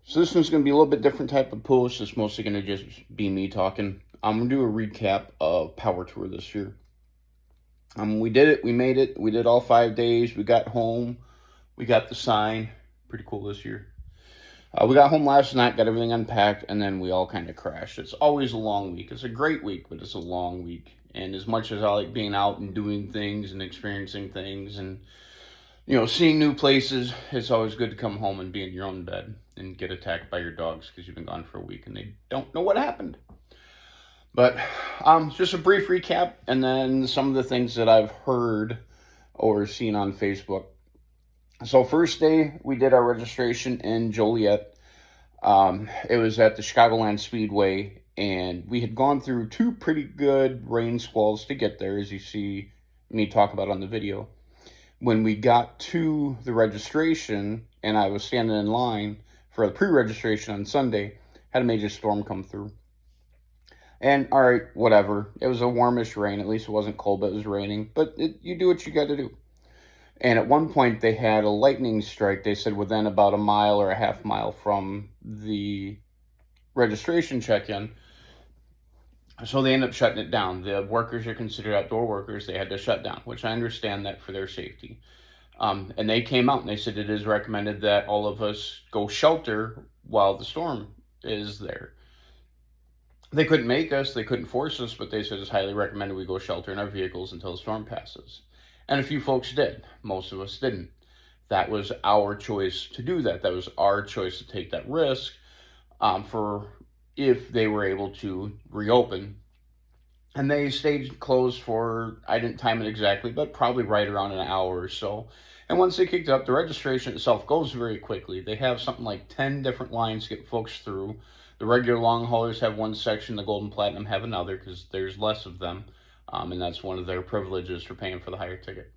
So this one's going to be a little bit different type of post. It's mostly going to just be me talking. I'm going to do a recap of PowerTour this year. We did it. We made it. We did all 5 days. We got home. We got the sign. Pretty cool this year. We got home last night, got everything unpacked, and then we all kind of crashed. It's always a long week. It's a great week, but it's a long week. And as much as I like being out and doing things and experiencing things and seeing new places, it's always good to come home and be in your own bed and get attacked by your dogs because you've been gone for a week and they don't know what happened. But just a brief recap and then some of the things that I've heard or seen on Facebook. So first day, we did our registration in Joliet. It was at the Chicagoland Speedway, and we had gone through 2 pretty good rain squalls to get there, as you see me talk about on the video. When we got to the registration, and I was standing in line for the pre-registration on Sunday, had a major storm come through. And all right, whatever. It was a warmish rain. At least it wasn't cold, but it was raining. But you do what you got to do. And at one point, they had a lightning strike. They said within about a mile or a half mile from the registration check-in. So they ended up shutting it down. The workers are considered outdoor workers. They had to shut down, which I understand that for their safety. And they came out and they said it is recommended that all of us go shelter while the storm is there. They couldn't make us, they couldn't force us, but they said it's highly recommended we go shelter in our vehicles until the storm passes. And a few folks did. Most of us didn't. That was our choice to do that. That was our choice to take that risk for if they were able to reopen. And they stayed closed for, I didn't time it exactly, but probably right around an hour or so. And once they kicked it up, the registration itself goes very quickly. They have something like 10 different lines to get folks through. The regular long haulers have one section, the Gold and Platinum have another because there's less of them. And that's one of their privileges for paying for the higher ticket.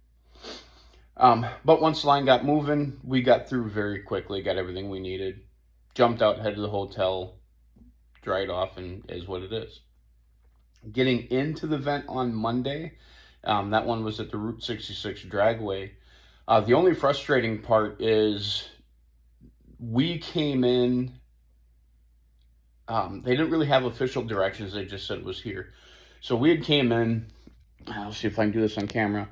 But once the line got moving, we got through very quickly, got everything we needed, jumped out, headed to the hotel, dried off, and is what it is. Getting into the event on Monday, that one was at the Route 66 dragway. The only frustrating part is we came in, they didn't really have official directions, they just said it was here. So we had came in, I'll see if I can do this on camera.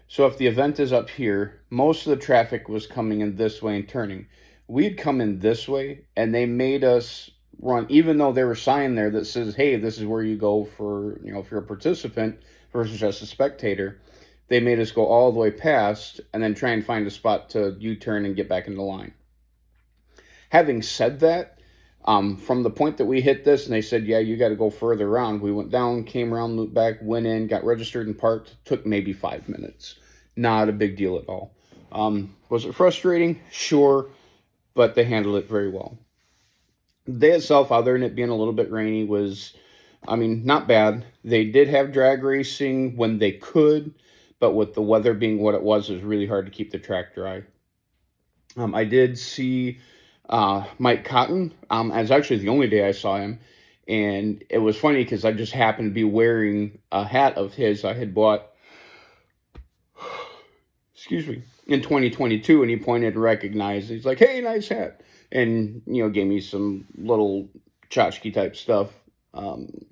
So if the event is up here, most of the traffic was coming in this way and turning. We'd come in this way, and they made us run, even though there was a sign there that says, hey, this is where you go for, if you're a participant versus just a spectator. They made us go all the way past and then try and find a spot to U-turn and get back into line. Having said that, from the point that we hit this and they said, yeah, you got to go further around, we went down, came around, looped back, went in, got registered and parked, took maybe 5 minutes. Not a big deal at all. Was it frustrating? Sure, but they handled it very well. The day itself, other than it being a little bit rainy, was, not bad. They did have drag racing when they could, but with the weather being what it was really hard to keep the track dry. I did see Mike Cotton. As actually the only day I saw him, and it was funny because I just happened to be wearing a hat of his I had bought, in 2022, and he pointed and recognized. He's like, "Hey, nice hat," and gave me some little tchotchke type stuff.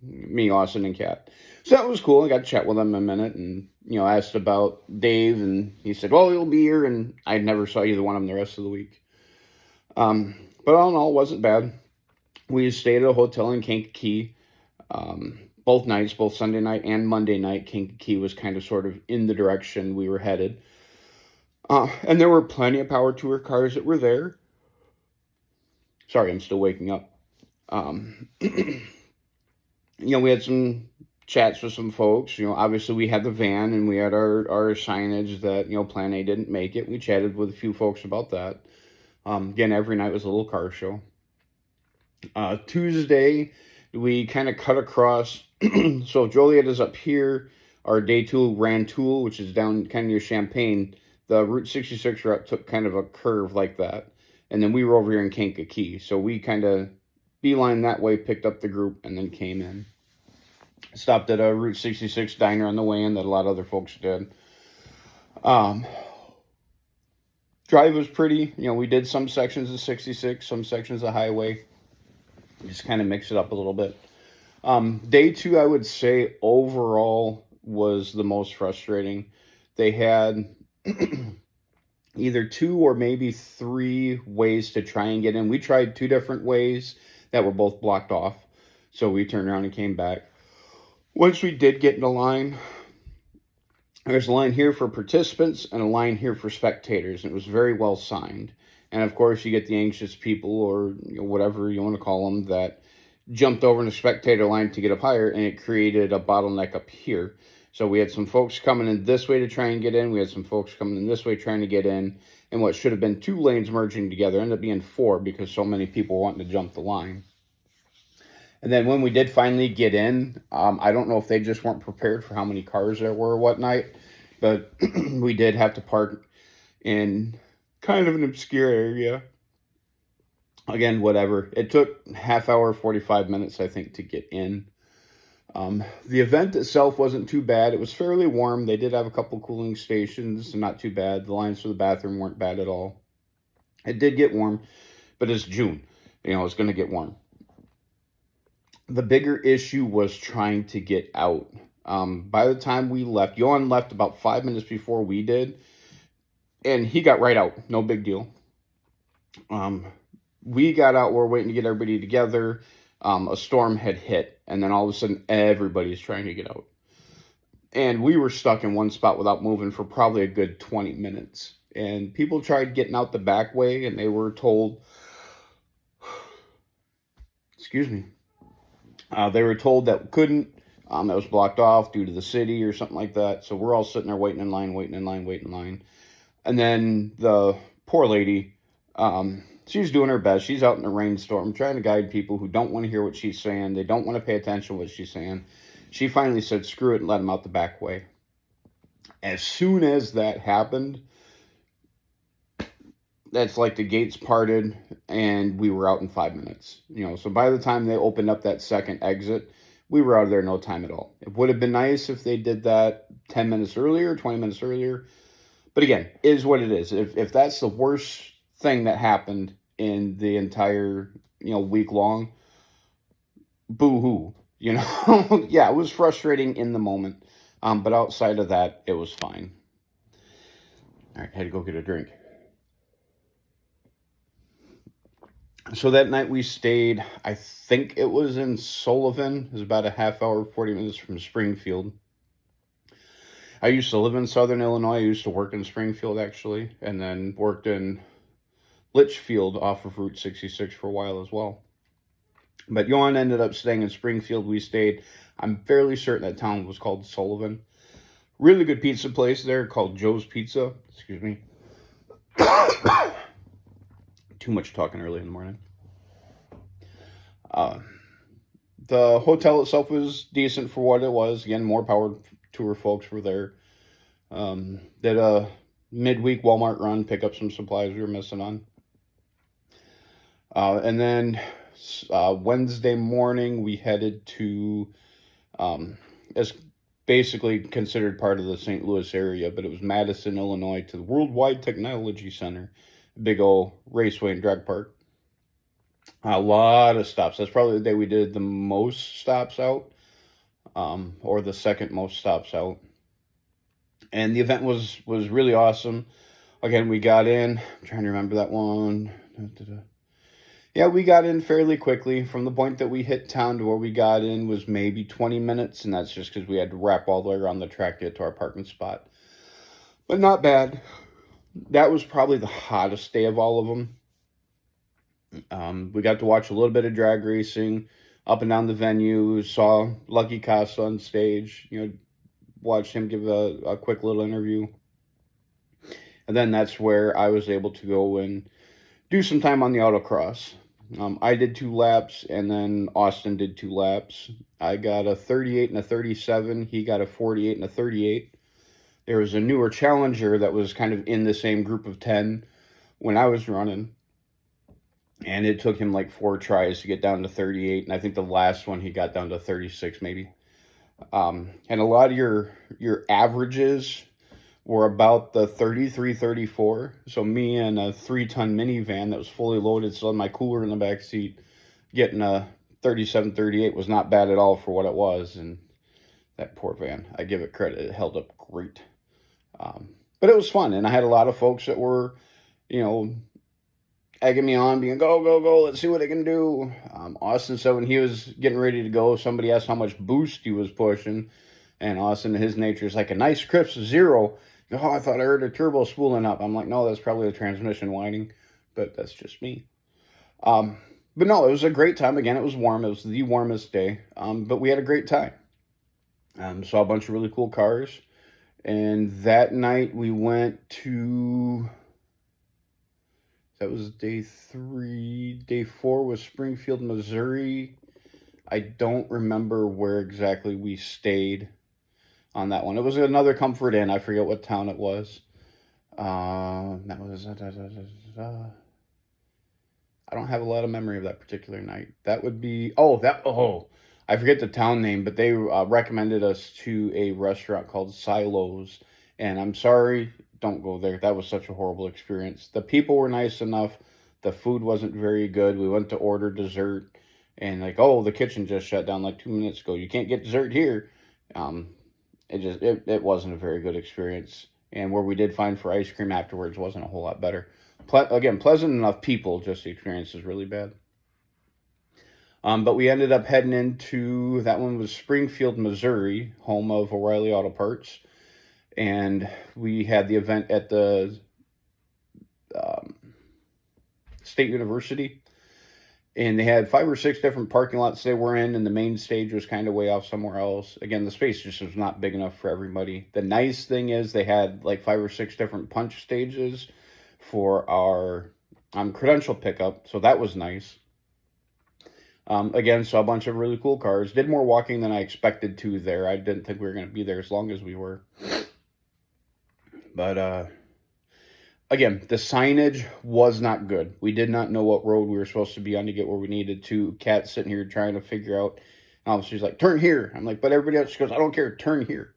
Me, Austin, and Kat. So that was cool. I got to chat with him a minute, and asked about Dave, and he said, "Well, he'll be here," and I never saw either one of them the rest of the week. But all in all, it wasn't bad. We stayed at a hotel in Kankakee. Both nights, both Sunday night and Monday night, Kankakee was kind of sort of in the direction we were headed. And there were plenty of PowerTour cars that were there. Sorry, I'm still waking up. We had some chats with some folks. Obviously we had the van and we had our signage that, Plan A didn't make it. We chatted with a few folks about that. Again, every night was a little car show. Tuesday, we kind of cut across. So Joliet is up here. Our day 2 Rantoul, which is down kind of near Champaign. The Route 66 route took kind of a curve like that. And then we were over here in Kankakee. So we kind of beeline that way, picked up the group, and then came in. Stopped at a Route 66 diner on the way in that a lot of other folks did. Dropped Drive was pretty. We did some sections of 66, some sections of highway. Just kind of mix it up a little bit. Day two, I would say overall was the most frustrating. They had either two or maybe three ways to try and get in. We tried two different ways that were both blocked off. So we turned around and came back. Once we did get in the line, there's a line here for participants and a line here for spectators. And it was very well signed. And of course, you get the anxious people or whatever you want to call them that jumped over in the spectator line to get up higher, and it created a bottleneck up here. So we had some folks coming in this way to try and get in. We had some folks coming in this way trying to get in. And what should have been two lanes merging together ended up being four because so many people wanting to jump the line. And then when we did finally get in, I don't know if they just weren't prepared for how many cars there were or whatnot, but we did have to park in kind of an obscure area. Again, whatever. It took half hour, 45 minutes, I think, to get in. The event itself wasn't too bad. It was fairly warm. They did have a couple cooling stations, not too bad. The lines for the bathroom weren't bad at all. It did get warm, but it's June. It's going to get warm. The bigger issue was trying to get out. By the time we left, Johan left about 5 minutes before we did, and he got right out. No big deal. We got out. We're waiting to get everybody together. A storm had hit, and then all of a sudden, everybody's trying to get out. And we were stuck in one spot without moving for probably a good 20 minutes. And people tried getting out the back way, and they were told, excuse me, they were told that couldn't. That was blocked off due to the city or something like that. So we're all sitting there waiting in line. And then the poor lady, she's doing her best. She's out in the rainstorm trying to guide people who don't want to hear what she's saying. They don't want to pay attention to what she's saying. She finally said, screw it, and let him out the back way. As soon as that happened, that's like the gates parted, and we were out in 5 minutes. So by the time they opened up that second exit, we were out of there in no time at all. It would have been nice if they did that 10 minutes earlier, 20 minutes earlier. But again, it is what it is. If that's the worst thing that happened in the entire, week long, boo-hoo, Yeah, it was frustrating in the moment. But outside of that, it was fine. All right, had to go get a drink. So that night we stayed, I think it was in Sullivan. It was about a half hour, 40 minutes from Springfield. I used to live in Southern Illinois. I used to work in Springfield, actually, and then worked in Litchfield off of Route 66 for a while as well. But Johan ended up staying in Springfield. We stayed, I'm fairly certain that town was called Sullivan. Really good pizza place there called Joe's Pizza. Excuse me. Too much talking early in the morning. The hotel itself was decent for what it was. Again, more PowerTour folks were there. Did a midweek Walmart run, pick up some supplies we were missing on. And then Wednesday morning, we headed to, it's basically considered part of the St. Louis area, but it was Madison, Illinois, to the Worldwide Technology Center. Big old raceway and drag park. A lot of stops. That's probably the day we did the most stops out, or the second most stops out. And the event was really awesome. Again, we got in. I'm trying to remember that one. Yeah, we got in fairly quickly. From the point that we hit town to where we got in was maybe 20 minutes, and that's just because we had to wrap all the way around the track to get to our parking spot. But not bad. That was probably the hottest day of all of them. We got to watch a little bit of drag racing up and down the venue. Saw Lucky Casa on stage. Watched him give a quick little interview. And then that's where I was able to go and do some time on the autocross. I did 2 laps, and then Austin did 2 laps. I got a 38 and a 37. He got a 48 and a 38. There was a newer challenger that was kind of in the same group of 10 when I was running. And it took him like 4 tries to get down to 38. And I think the last one he got down to 36 maybe. And a lot of your averages were about the 33, 34. So me and a 3-ton minivan that was fully loaded, still had my cooler in the back seat, getting a 37, 38 was not bad at all for what it was. And that poor van, I give it credit, it held up great. But it was fun, and I had a lot of folks that were, you know, egging me on, being go, go, go, let's see what I can do. Austin said when he was getting ready to go, somebody asked how much boost he was pushing, and Austin, his nature is like a nice crisp 0. Oh, I thought I heard a turbo spooling up. I'm like, no, that's probably the transmission whining, but that's just me. But no, it was a great time. Again, it was warm. It was the warmest day, but we had a great time. Saw a bunch of really cool cars. And that night we went to, that was day 3. Day 4 was Springfield, Missouri. I don't remember where exactly we stayed on that one. It was another Comfort Inn. I forget what town it was. That was, I don't have a lot of memory of that particular night. That would be, I forget the town name, but they recommended us to a restaurant called Silos. And I'm sorry, don't go there. That was such a horrible experience. The people were nice enough. The food wasn't very good. We went to order dessert, and like, oh, the kitchen just shut down like 2 minutes ago. You can't get dessert here. It wasn't a very good experience. And where we did find for ice cream afterwards wasn't a whole lot better. Again, pleasant enough people, just the experience is really bad. But we ended up heading into, that one was Springfield, Missouri, home of O'Reilly Auto Parts. And we had the event at the State University. And they had 5 or 6 different parking lots they were in, and the main stage was kind of way off somewhere else. Again, the space just was not big enough for everybody. The nice thing is they had like 5 or 6 different punch stages for our credential pickup, so that was nice. Again, saw a bunch of really cool cars. Did more walking than I expected to there. I didn't think we were going to be there as long as we were. But again, the signage was not good. We did not know what road we were supposed to be on to get where we needed to. Kat sitting here trying to figure out. She's like, turn here. I'm like, but everybody else, she goes, I don't care, turn here.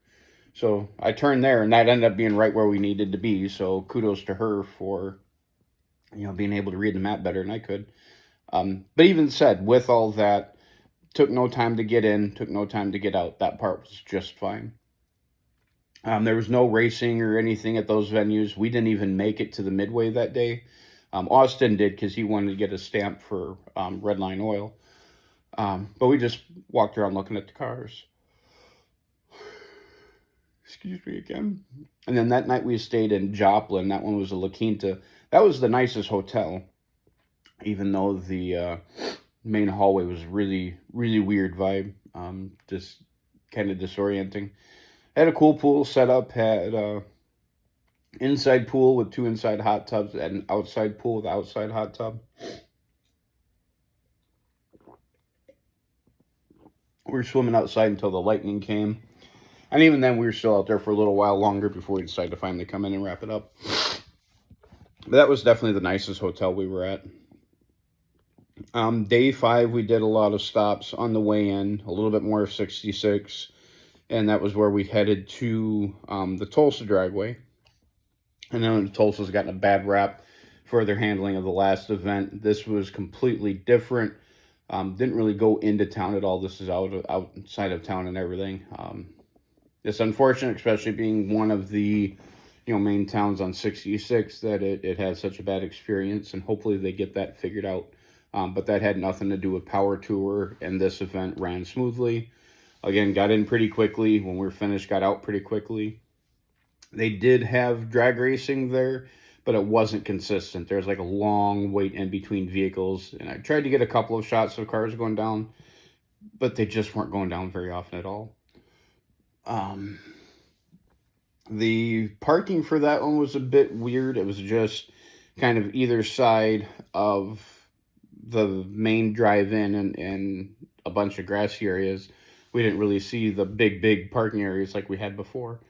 So I turned there, and that ended up being right where we needed to be. So kudos to her for, being able to read the map better than I could. But even said, with all that, took no time to get in, took no time to get out. That part was just fine. There was no racing or anything at those venues. We didn't even make it to the Midway that day. Austin did because he wanted to get a stamp for Redline Oil. But we just walked around looking at the cars. Excuse me again. And then that night we stayed in Joplin. That one was a La Quinta. That was the nicest hotel, even though the main hallway was really, really weird vibe. Just kind of disorienting. Had a cool pool set up, had a inside pool with 2 inside hot tubs, and an outside pool with an outside hot tub. We were swimming outside until the lightning came. And even then, we were still out there for a little while longer before we decided to finally come in and wrap it up. But that was definitely the nicest hotel we were at. Day 5, we did a lot of stops on the way in, a little bit more of 66. And that was where we headed to the Tulsa driveway. And then Tulsa's gotten a bad rap for their handling of the last event. This was completely different. Didn't really go into town at all. This is outside of town and everything. It's unfortunate, especially being one of the main towns on 66, that it had such a bad experience. And hopefully they get that figured out. But that had nothing to do with PowerTour, and this event ran smoothly. Again, got in pretty quickly. When we were finished, got out pretty quickly. They did have drag racing there, but it wasn't consistent. There's like a long wait in between vehicles. And I tried to get a couple of shots of cars going down, but they just weren't going down very often at all. The parking for that one was a bit weird. It was just kind of either side of the main drive-in and a bunch of grassy areas. We didn't really see the big parking areas like we had before.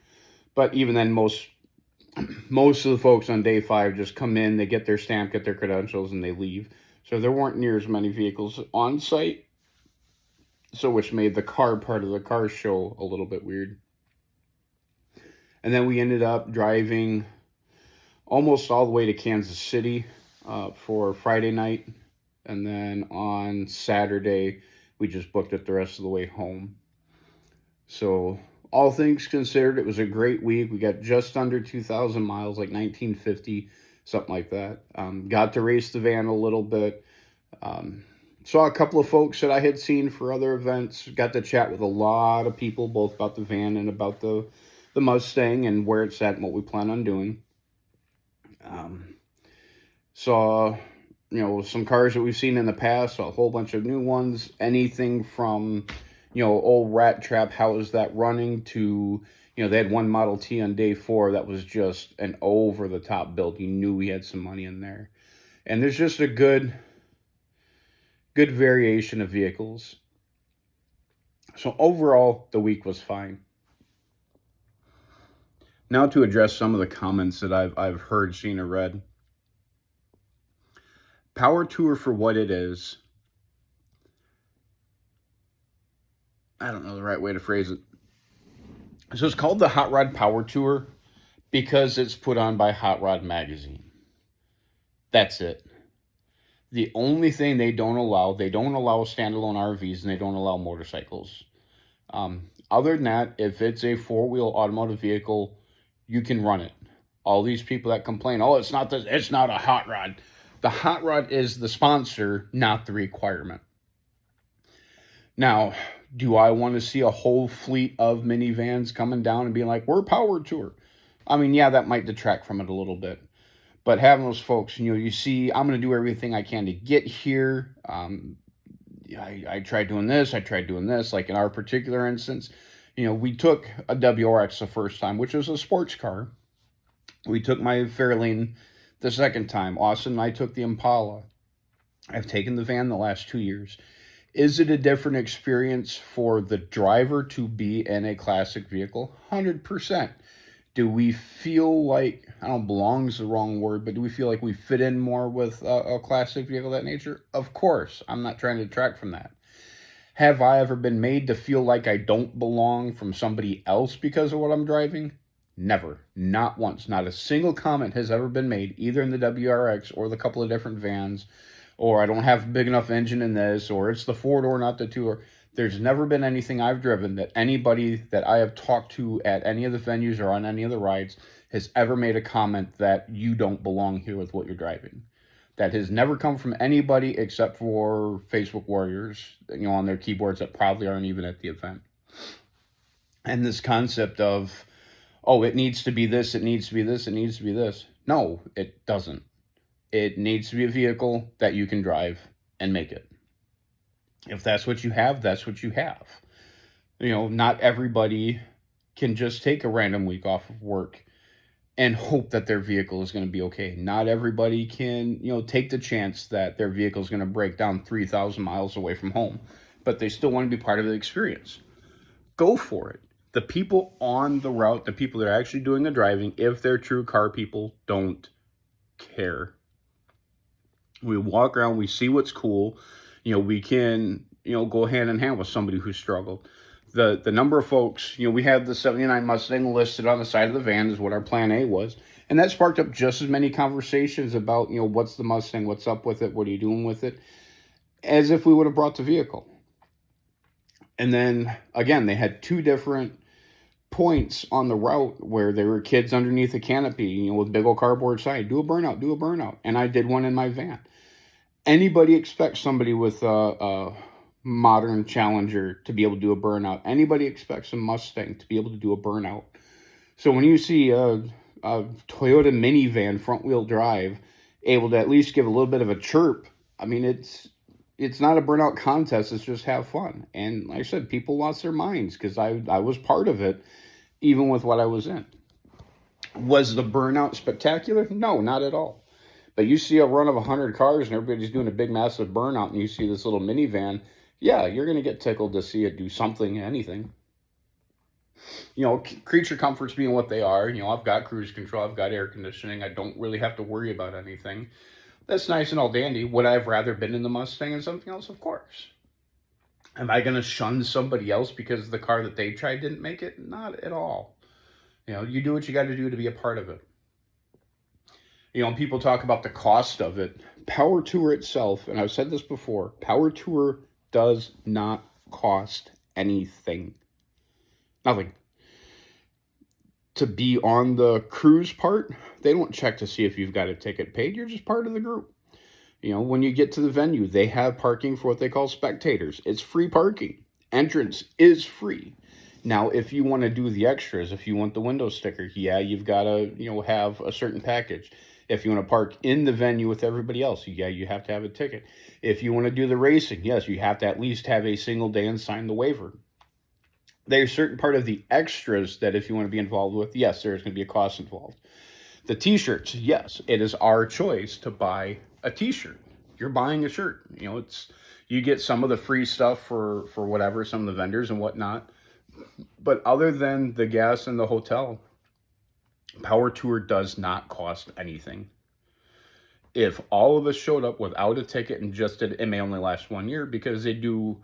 But even then, most of the folks on day 5 just come in, they get their stamp, get their credentials, and they leave. So there weren't near as many vehicles on site, so which made the car part of the car show a little bit weird. And then we ended up driving almost all the way to Kansas City for Friday night. And then on Saturday, we just booked it the rest of the way home. So, all things considered, it was a great week. We got just under 2,000 miles, like 1950, something like that. Got to race the van a little bit. Saw a couple of folks that I had seen for other events. Got to chat with a lot of people, both about the van and about the Mustang and where it's at and what we plan on doing. Saw, some cars that we've seen in the past, saw a whole bunch of new ones. Anything from, old Rat Trap, how is that running, to, they had one Model T on day 4 that was just an over-the-top build. You knew we had some money in there. And there's just a good variation of vehicles. So overall, the week was fine. Now to address some of the comments that I've heard, seen, or read. PowerTour, for what it is, I don't know the right way to phrase it. So it's called the Hot Rod PowerTour because it's put on by Hot Rod Magazine. That's it. The only thing they don't allow standalone RVs, and they don't allow motorcycles. Other than that, if it's a 4-wheel automotive vehicle, you can run it. All these people that complain, it's not a hot rod. The hot rod is the sponsor, not the requirement. Now, do I want to see a whole fleet of minivans coming down and being like, we're PowerTour? I mean, yeah, that might detract from it a little bit. But having those folks, you see, I'm going to do everything I can to get here. I tried doing this. Like in our particular instance, we took a WRX the first time, which was a sports car. We took my Fairlane the second time. Austin and I took the Impala. I've taken the van the last 2 years. Is it a different experience for the driver to be in a classic vehicle? 100%. Do we feel like, I don't know, belong is the wrong word, but do we feel like we fit in more with a classic vehicle of that nature? Of course. I'm not trying to detract from that. Have I ever been made to feel like I don't belong from somebody else because of what I'm driving? Never. Not once. Not a single comment has ever been made, either in the WRX or the couple of different vans, or I don't have a big enough engine in this, or it's the 4-door, not the 2-door. There's never been anything I've driven that anybody that I have talked to at any of the venues or on any of the rides has ever made a comment that you don't belong here with what you're driving. That has never come from anybody except for Facebook warriors, on their keyboards that probably aren't even at the event. And this concept of, it needs to be this, it needs to be this, it needs to be this. No, it doesn't. It needs to be a vehicle that you can drive and make it. If that's what you have, that's what you have. Not everybody can just take a random week off of work and hope that their vehicle is going to be okay. Not everybody can, take the chance that their vehicle is going to break down 3,000 miles away from home, but they still want to be part of the experience. Go for it. The people on the route, the people that are actually doing the driving, if they're true car people, don't care. We walk around, we see what's cool. We can, go hand in hand with somebody who struggled. The number of folks, we had the 79 Mustang listed on the side of the van is what our plan A was. And that sparked up just as many conversations about, what's the Mustang, what's up with it, what are you doing with it, as if we would have brought the vehicle. And then, again, they had 2 different points on the route where there were kids underneath a canopy, with big old cardboard sign, do a burnout. And I did one in my van. Anybody expects somebody with a modern Challenger to be able to do a burnout. Anybody expects a Mustang to be able to do a burnout. So when you see a Toyota minivan front-wheel drive able to at least give a little bit of a chirp, I mean, it's not a burnout contest. It's just have fun. And like I said, people lost their minds because I was part of it, even with what I was in. Was the burnout spectacular? No, not at all. But you see a run of 100 cars and everybody's doing a big, massive burnout, and you see this little minivan, yeah, you're going to get tickled to see it do something, anything. Creature comforts being what they are. I've got cruise control, I've got air conditioning. I don't really have to worry about anything. That's nice and all dandy. Would I have rather been in the Mustang and something else? Of course. Am I going to shun somebody else because the car that they tried didn't make it? Not at all. You know, you do what you got to do to be a part of it. You know, people talk about the cost of it. PowerTour itself, and I've said this before, PowerTour does not cost anything. Nothing. To be on the cruise part, they don't check to see if you've got a ticket paid. You're just part of the group. You know, when you get to the venue, they have parking for what they call spectators. It's free parking. Entrance is free. Now, if you want to do the extras, if you want the window sticker, yeah, you've got to, you know, have a certain package. If you want to park in the venue with everybody else, yeah, you have to have a ticket. If you want to do the racing, yes, you have to at least have a single day and sign the waiver. There's certain part of the extras that if you want to be involved with, yes, there's going to be a cost involved. The t-shirts, yes, it is our choice to buy a t-shirt. You're buying a shirt. You know, it's you get some of the free stuff for whatever, some of the vendors and whatnot. But other than the gas and the hotel, PowerTour does not cost anything. If all of us showed up without a ticket and just did, it may only last 1 year because they do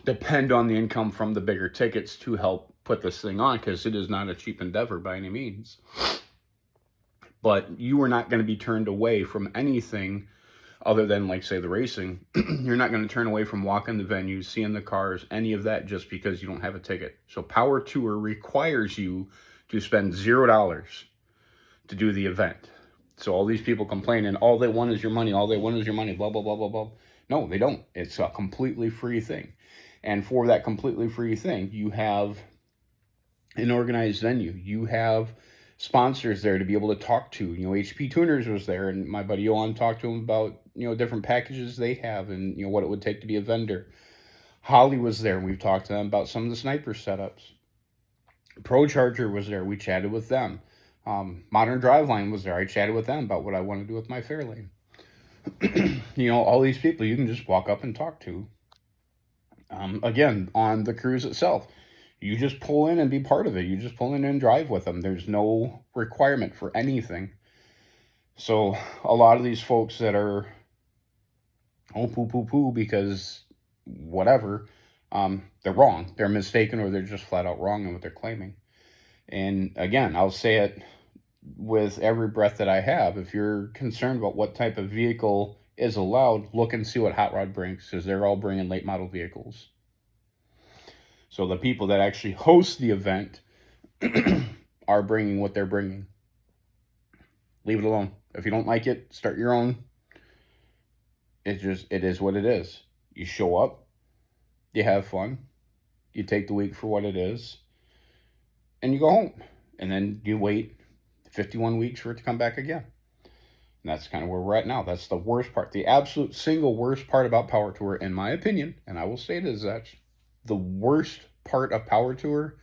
depend on the income from the bigger tickets to help put this thing on, because it is not a cheap endeavor by any means. But you are not going to be turned away from anything other than, like, say, the racing. You're not going to turn away from walking the venues, seeing the cars, any of that, just because you don't have a ticket. So PowerTour requires you to spend $0 to do the event. So all these people complaining, all they want is your money, all they want is your money, blah, blah, blah, blah, blah. No, they don't. It's a completely free thing. And for that completely free thing, you have an organized venue. You have sponsors there to be able to talk to. You know, HP Tuners was there, and my buddy Yohan talked to him about, you know, different packages they have and, you know, what it would take to be a vendor. Holly was there, and we've talked to them about some of the sniper setups. Pro Charger was there. We chatted with them. Modern Driveline was there. I chatted with them about what I want to do with my Fairlane. You know, all these people you can just walk up and talk to. Again, on the cruise itself, you just pull in and be part of it. You just pull in and drive with them. There's no requirement for anything. So a lot of these folks that are, oh, poo because whatever, they're wrong. They're mistaken, or they're just flat out wrong in what they're claiming. And again, I'll say it with every breath that I have. If you're concerned about what type of vehicle is allowed, look and see what Hot Rod brings, because they're all bringing late model vehicles. So the people that actually host the event are bringing what they're bringing. Leave it alone. If you don't like it, start your own. It is what it is. You show up, you have fun, you take the week for what it is, and you go home. And then you wait 51 weeks for it to come back again. And that's kind of where we're at now. That's the worst part. The absolute single worst part about PowerTour, in my opinion, and I will say it as such, the worst part of PowerTour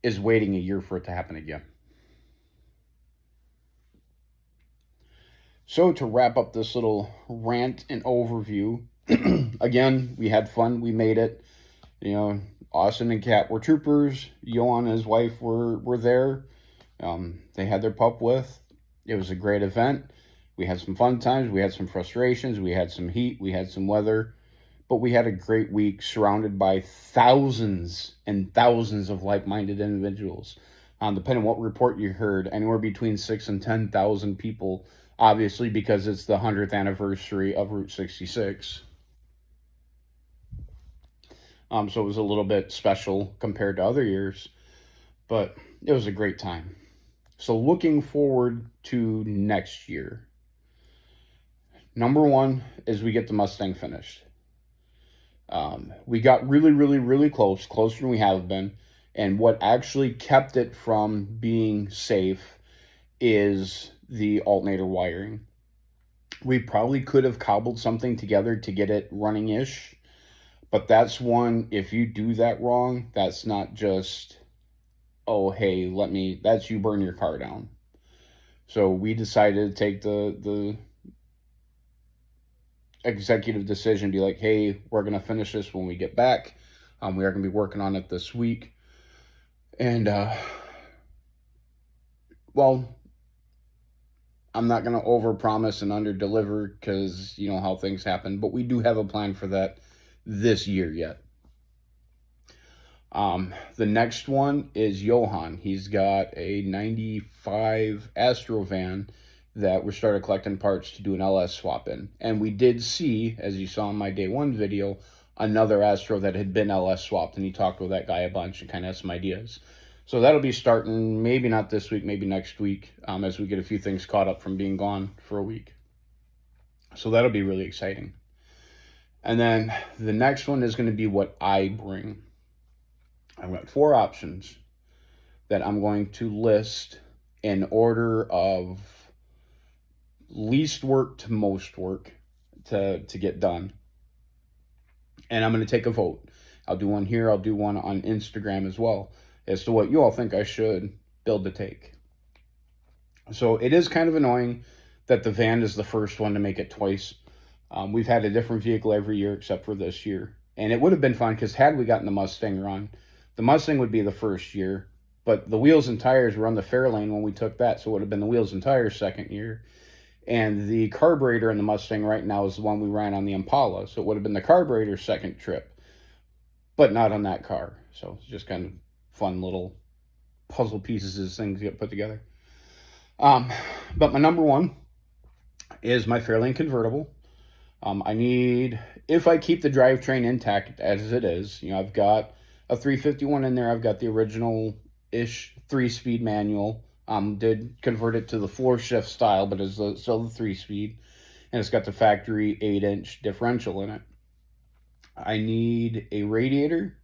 is waiting a year for it to happen again. So to wrap up this little rant and overview, again, we had fun. We made it. You know, Austin and Kat were troopers. Yohan and his wife were there. They had their pup with. It was a great event. We had some fun times. We had some frustrations. We had some heat. We had some weather. But we had a great week surrounded by thousands and thousands of like-minded individuals. Depending on what report you heard, anywhere between 6,000 and 10,000 people, obviously, because it's the 100th anniversary of Route 66. So it was a little bit special compared to other years, but it was a great time. So looking forward to next year, number one is we get the Mustang finished. We got really, really, really close, closer than we have been. And what actually kept it from being safe is the alternator wiring. We probably could have cobbled something together to get it running-ish. But that's one, if you do that wrong, that's not just, oh, hey, that's you burn your car down. So we decided to take the executive decision, be like, hey, we're going to finish this when we get back. We are going to be working on it this week. And, well, I'm not going to overpromise and underdeliver because you know how things happen, but we do have a plan for that this year yet. The next one is Johan. He's got a 95 Astro van that we started collecting parts to do an LS swap in. And we did see, as you saw in my day one video, another Astro that had been LS swapped, and he talked with that guy a bunch and kind of had some ideas. So that'll be starting maybe not this week, maybe next week, as we get a few things caught up from being gone for a week. So that'll be really exciting. And then the next one is going to be what I bring. I've got 4 options that I'm going to list in order of least work to most work to get done. And I'm going to take a vote. I'll do one here. I'll do one on Instagram as well as to what you all think I should build to take. So it is kind of annoying that the van is the first one to make it twice. We've had a different vehicle every year except for this year. And it would have been fun because had we gotten the Mustang run, the Mustang would be the first year, but the wheels and tires were on the Fairlane when we took that, so it would have been the wheels and tires second year. And the carburetor in the Mustang right now is the one we ran on the Impala, so it would have been the carburetor second trip, but not on that car. So it's just kind of fun little puzzle pieces as things get put together. But my number one is my Fairlane convertible. I need, if I keep the drivetrain intact as it is, I've got a 351 in there. I've got the original-ish 3-speed manual. Did convert it to the floor shift style, but it's still the 3-speed. And it's got the factory 8-inch differential in it. I need a radiator,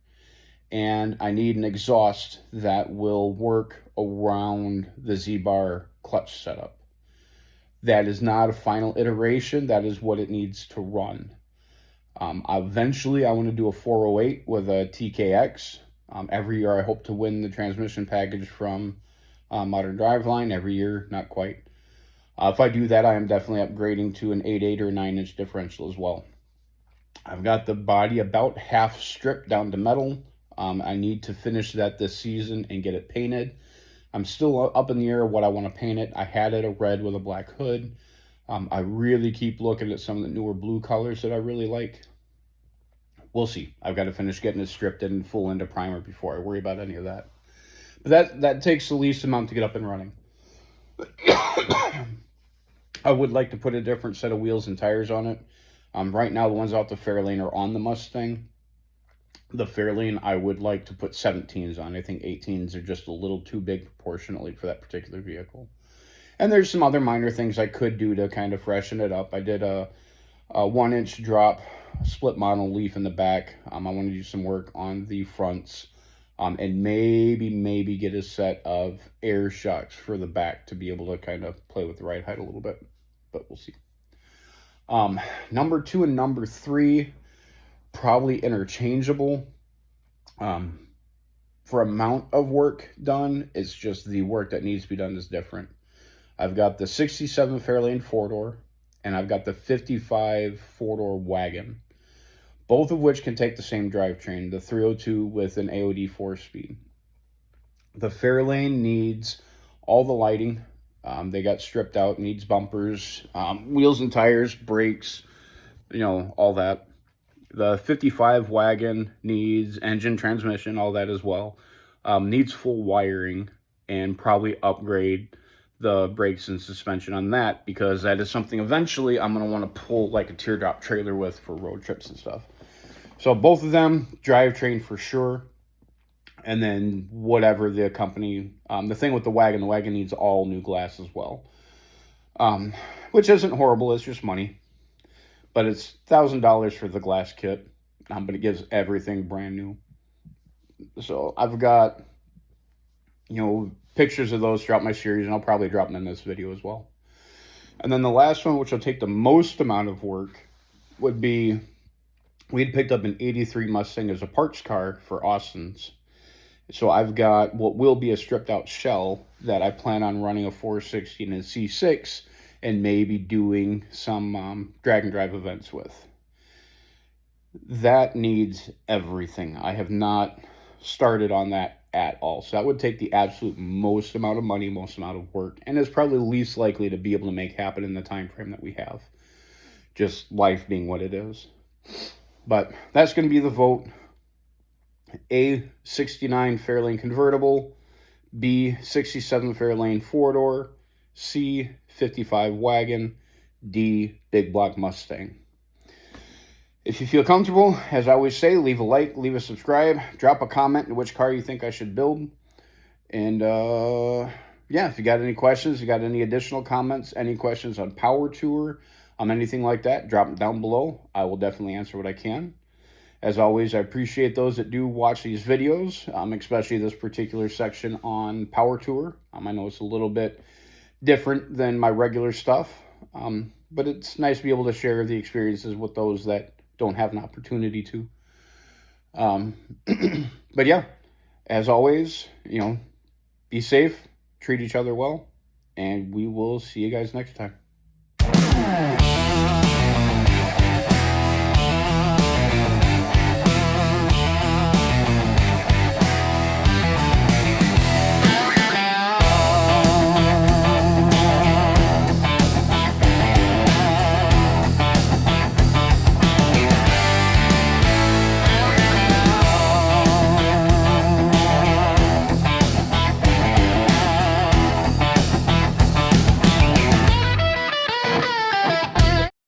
and I need an exhaust that will work around the Z-bar clutch setup. That is not a final iteration. That is what it needs to run. Eventually, I want to do a 408 with a TKX. Every year, I hope to win the transmission package from Modern Driveline. Every year, not quite. If I do that, I am definitely upgrading to an 8.8 or 9-inch differential as well. I've got the body about half stripped down to metal. I need to finish that this season and get it painted. I'm still up in the air of what I want to paint it. I had it a red with a black hood. I really keep looking at some of the newer blue colors that I really like. We'll see. I've got to finish getting it stripped and full into primer before I worry about any of that. But that takes the least amount to get up and running. I would like to put a different set of wheels and tires on it. Right now, the ones out the Fairlane are on the Mustang. The Fairlane, I would like to put 17s on. I think 18s are just a little too big proportionately for that particular vehicle. And there's some other minor things I could do to kind of freshen it up. I did a 1-inch drop split model leaf in the back. I want to do some work on the fronts. And maybe get a set of air shocks for the back to be able to kind of play with the ride height a little bit. But we'll see. Number 2 and number 3, probably interchangeable. For amount of work done, it's just the work that needs to be done is different. I've got the 67 Fairlane 4-door, and I've got the 55 4-door wagon, both of which can take the same drivetrain, the 302 with an AOD 4-speed. The Fairlane needs all the lighting. They got stripped out, needs bumpers, wheels and tires, brakes, all that. The 55 wagon needs engine, transmission, all that as well. Needs full wiring, and probably upgrade the brakes and suspension on that, because that is something eventually I'm going to want to pull like a teardrop trailer with for road trips and stuff. So both of them, drivetrain for sure. And then whatever the company, the thing with the wagon needs all new glass as well. Which isn't horrible, it's just money. But it's $1,000 for the glass kit, but it gives everything brand new. So I've got, pictures of those throughout my series, and I'll probably drop them in this video as well. And then the last one, which will take the most amount of work, would be, we had picked up an 83 Mustang as a parts car for Austin's. So I've got what will be a stripped out shell that I plan on running a 460 and a C6 and maybe doing some drag and drive events with. That needs everything. I have not started on that at all. So that would take the absolute most amount of money, most amount of work, and is probably least likely to be able to make happen in the time frame that we have. Just life being what it is. But that's going to be the vote. A, 69 Fairlane convertible, B, 67 Fairlane four-door, C, 55 wagon, D, big block Mustang. If you feel comfortable, as I always say, leave a like, leave a subscribe, drop a comment in which car you think I should build. And yeah, if you got any questions, you got any additional comments, any questions on PowerTour, anything like that, drop them down below. I will definitely answer what I can. As always, I appreciate those that do watch these videos, especially this particular section on PowerTour. I know it's a little bit different than my regular stuff, but it's nice to be able to share the experiences with those that don't have an opportunity to. But yeah, as always, be safe, treat each other well, and we will see you guys next time.